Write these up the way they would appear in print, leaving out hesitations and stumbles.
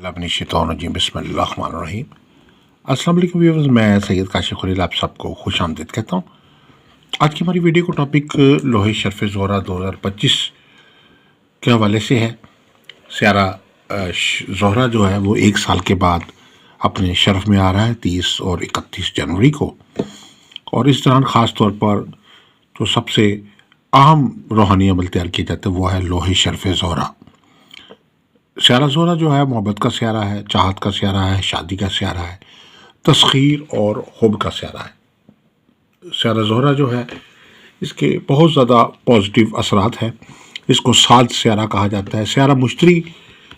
من الشیطان الرجیم بسم اللہ الرحمن الرحیم۔ السلام علیکم ویورز، میں سید کاشف خلیل آپ سب کو خوش آمدید کہتا ہوں۔ آج کی ہماری ویڈیو کو ٹاپک لوح شرف زہرہ 2025 کے حوالے سے ہے۔ سیارہ زہرہ جو ہے وہ 1 سال کے بعد اپنے شرف میں آ رہا ہے 30 اور 31 جنوری کو، اور اس دوران خاص طور پر جو سب سے اہم روحانی عمل تیار کیا جاتا ہے وہ ہے لوح شرف زہرہ۔ سیارہ زہرہ جو ہے محبت کا سیارہ ہے، چاہت کا سیارہ ہے، شادی کا سیارہ ہے، تسخیر اور حب کا سیارہ ہے۔ سیارہ زہرہ جو ہے اس کے بہت زیادہ پازیٹیو اثرات ہیں۔ اس کو سعد سیارہ کہا جاتا ہے۔ سیارہ مشتری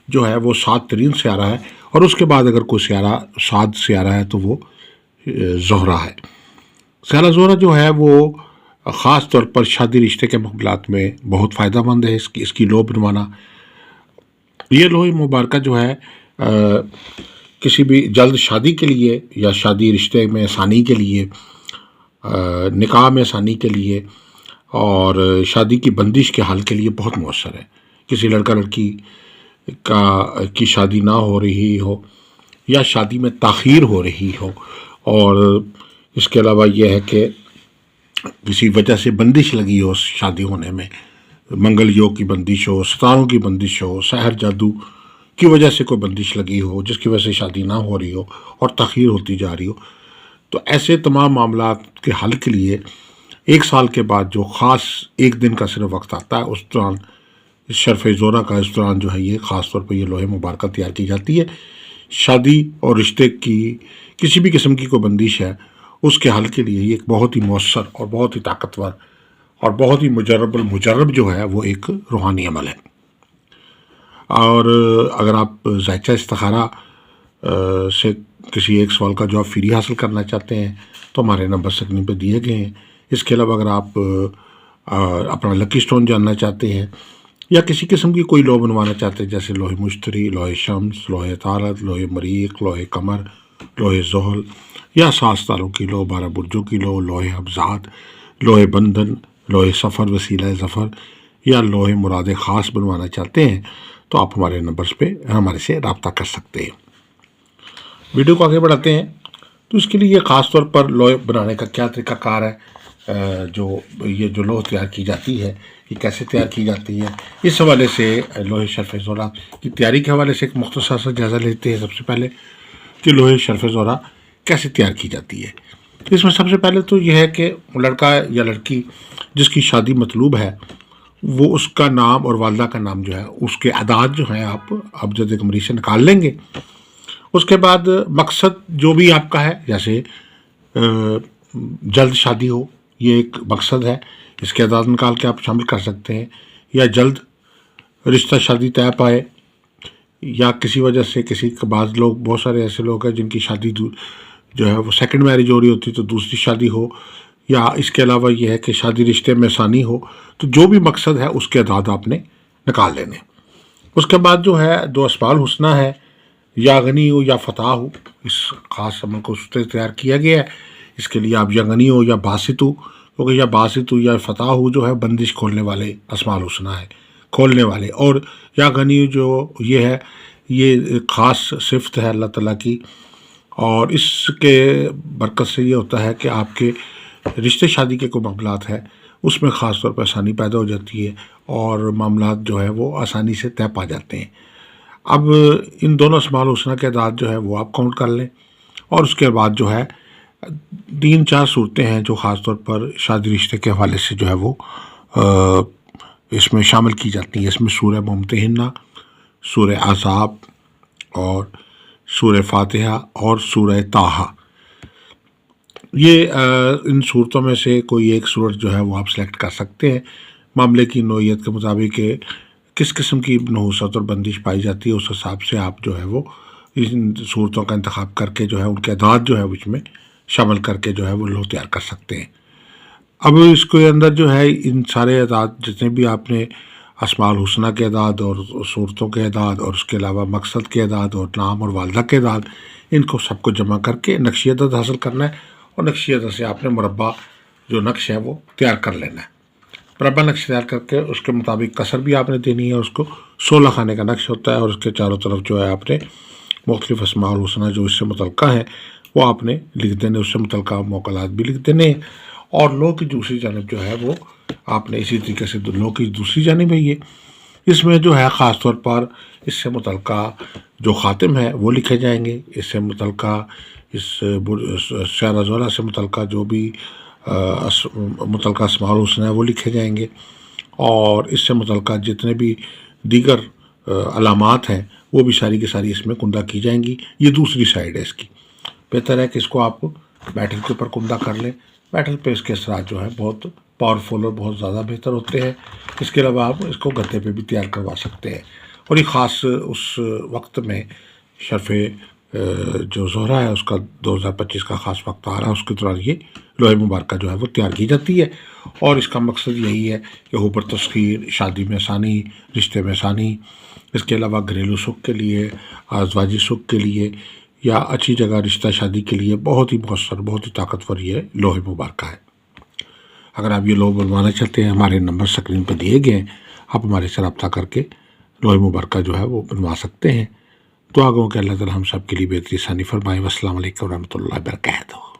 جو ہے وہ سعد ترین سیارہ ہے، اور اس کے بعد اگر کوئی سیارہ سعد سیارہ ہے تو وہ زہرہ ہے۔ سیارہ زہرہ جو ہے وہ خاص طور پر شادی رشتے کے معاملات میں بہت فائدہ مند ہے۔ اس کی لوح بنوانا، یہ لوح مبارکہ جو ہے کسی بھی جلد شادی کے لیے یا شادی رشتے میں آسانی کے لیے، نکاح میں آسانی کے لیے اور شادی کی بندش کے حل کے لیے بہت مؤثر ہے۔ کسی لڑکا لڑکی کی شادی نہ ہو رہی ہو یا شادی میں تاخیر ہو رہی ہو، اور اس کے علاوہ یہ ہے کہ کسی وجہ سے بندش لگی ہو شادی ہونے میں، منگل یوگ کی بندش ہو، ستاروں کی بندش ہو، سحر جادو کی وجہ سے کوئی بندش لگی ہو جس کی وجہ سے شادی نہ ہو رہی ہو اور تاخیر ہوتی جا رہی ہو، تو ایسے تمام معاملات کے حل کے لیے 1 سال کے بعد جو خاص 1 دن کا صرف وقت آتا ہے، اس دوران اس شرف زہرہ کا اس دوران جو ہے یہ خاص طور پر یہ لوح مبارکہ تیار کی جاتی ہے۔ شادی اور رشتے کی کسی بھی قسم کی کوئی بندش ہے اس کے حل کے لیے یہ ایک بہت ہی مؤثر اور بہت ہی طاقتور اور بہت ہی المجرب جو ہے وہ ایک روحانی عمل ہے۔ اور اگر آپ ذائقہ استخارہ سے کسی ایک سوال کا جواب فری حاصل کرنا چاہتے ہیں تو ہمارے نمبر سکرین پہ دیے گئے ہیں۔ اس کے علاوہ اگر آپ اپنا لکی سٹون جاننا چاہتے ہیں یا کسی قسم کی کوئی لوح بنوانا چاہتے ہیں، جیسے لوح مشتری، لوح شمس، لوح عطارد، لوح مریخ، لوح قمر، لوح زحل، یا 7 ستاروں کی لوح، 12 برجوں کی لوح، لوح حفظات، لوح بندھن، لوح سفر وسیلہ ظفر، یا لوح مراد خاص بنوانا چاہتے ہیں تو آپ ہمارے نمبرز پہ ہمارے سے رابطہ کر سکتے ہیں۔ ویڈیو کو آگے بڑھاتے ہیں تو اس کے لیے خاص طور پر لوح بنانے کا کیا طریقہ کار ہے، جو لوح تیار کی جاتی ہے یہ کیسے تیار کی جاتی ہے، اس حوالے سے لوح شرف زہرہ کی تیاری کے حوالے سے ایک مختصر سا جائزہ لیتے ہیں۔ سب سے پہلے کہ لوح شرف زہرہ کیسے تیار کی جاتی ہے۔ اس میں سب سے پہلے تو یہ ہے کہ لڑکا یا لڑکی جس کی شادی مطلوب ہے وہ اس کا نام اور والدہ کا نام جو ہے اس کے اعداد جو ہیں آپ ابجد قمری سے نکال لیں گے۔ اس کے بعد مقصد جو بھی آپ کا ہے، جیسے جلد شادی ہو، یہ ایک مقصد ہے، اس کے اعداد نکال کے آپ شامل کر سکتے ہیں، یا جلد رشتہ شادی طے پائے، یا کسی وجہ سے بعض لوگ، بہت سارے ایسے لوگ ہیں جن کی شادی جو ہے وہ سیکنڈ میرج ہو رہی ہوتی تو دوسری شادی ہو، یا اس کے علاوہ یہ ہے کہ شادی رشتے میں آسانی ہو، تو جو بھی مقصد ہے اس کے اعداد آپ نے نکال لینے۔ اس کے بعد جو ہے 2 اسماء الحسنی ہے، یا غنی ہو یا فتح ہو، اس خاص عمل کو اس طرح تیار کیا گیا ہے۔ اس کے لیے آپ یا غنی ہو یا باسط ہو، کیونکہ یا باسط ہو یا فتح ہو جو ہے بندش کھولنے والے اسماء الحسنی ہے، کھولنے والے، اور یا غنی جو یہ ہے یہ خاص صفت ہے اللہ تعالیٰ کی، اور اس کے برکت سے یہ ہوتا ہے کہ آپ کے رشتے شادی کے کوئی معاملات ہیں اس میں خاص طور پر آسانی پیدا ہو جاتی ہے، اور معاملات جو ہے وہ آسانی سے طے پا جاتے ہیں۔ اب ان دونوں اسماء الحسنی کے اعداد جو ہے وہ آپ کاؤنٹ کر لیں، اور اس کے بعد جو ہے 3-4 صورتیں ہیں جو خاص طور پر شادی رشتے کے حوالے سے جو ہے وہ اس میں شامل کی جاتی ہیں۔ اس میں سورہ ممتحنہ، سورہ احزاب اور سورہ فاتحہ اور سورہ طٰہٰ، یہ ان صورتوں میں سے کوئی ایک صورت جو ہے وہ آپ سلیکٹ کر سکتے ہیں، معاملے کی نوعیت کے مطابق کہ کس قسم کی نحوست اور بندش پائی جاتی ہے، اس حساب سے آپ جو ہے وہ ان صورتوں کا انتخاب کر کے جو ہے ان کے اعداد جو ہے اس میں شامل کر کے جو ہے وہ لوح تیار کر سکتے ہیں۔ اب اس کے اندر جو ہے ان سارے اعداد جتنے بھی آپ نے اسماء الحسنی کے اعداد اور صورتوں کے اعداد اور اس کے علاوہ مقصد کے اعداد اور نام اور والدہ کے اعداد، ان کو سب کو جمع کر کے نقشی عدد حاصل کرنا ہے، اور نقشی عدد سے آپ نے مربع جو نقش ہے وہ تیار کر لینا ہے۔ مربع نقش تیار کر کے اس کے مطابق کسر بھی آپ نے دینی ہے، اس کو 16 خانے کا نقش ہوتا ہے، اور اس کے چاروں طرف جو ہے آپ نے مختلف اسماء الحسنہ جو اس سے متعلقہ ہیں وہ آپ نے لکھ دینے، اس سے متعلقہ موکلات بھی لکھ دینے، اور لو کی دوسری جانب جو ہے وہ آپ نے اسی طریقے سے لو کی دوسری جانب ہے یہ، اس میں جو ہے خاص طور پر اس سے متعلقہ جو خاتم ہے وہ لکھے جائیں گے، اس سے متعلقہ اس شعرہ زہرہ سے متعلقہ جو بھی متعلقہ اسماء الحسنہ ہے وہ لکھے جائیں گے، اور اس سے متعلقہ جتنے بھی دیگر علامات ہیں وہ بھی ساری کی ساری اس میں کندہ کی جائیں گی۔ یہ دوسری سائڈ ہے اس کی۔ بہتر ہے کہ اس کو آپ میٹل کے اوپر کندہ کر لیں، میٹل پہ اس کے اثرات جو ہے بہت پاورفل اور بہت زیادہ بہتر ہوتے ہیں۔ اس کے علاوہ آپ اس کو گتے پہ بھی تیار کروا سکتے ہیں، اور یہ خاص اس وقت میں شرف جو زہرہ ہے اس کا 2025 کا خاص وقت آ رہا ہے، اس کے دوران یہ لوح مبارکہ جو ہے وہ تیار کی جاتی ہے، اور اس کا مقصد یہی ہے کہ اوپر تسخیر، شادی میں آسانی، رشتے میں آسانی، اس کے علاوہ گھریلو سکھ کے لیے، ازواجی سکھ کے لیے، یا اچھی جگہ رشتہ شادی کے لیے بہت ہی مؤثر، بہت ہی طاقتور یہ لوح مبارکہ ہے۔ اگر آپ یہ لوح بنوانا چاہتے ہیں، ہمارے نمبر سکرین پہ دیے گئے ہیں، آپ ہمارے سے رابطہ کر کے لوح مبارکہ جو ہے وہ بنوا سکتے ہیں۔ دعا گو کہ اللہ تعالی ہم سب کے لیے بہتری آسانی فرمائے۔ والسلام علیکم ورحمۃ اللہ وبرکاتہ۔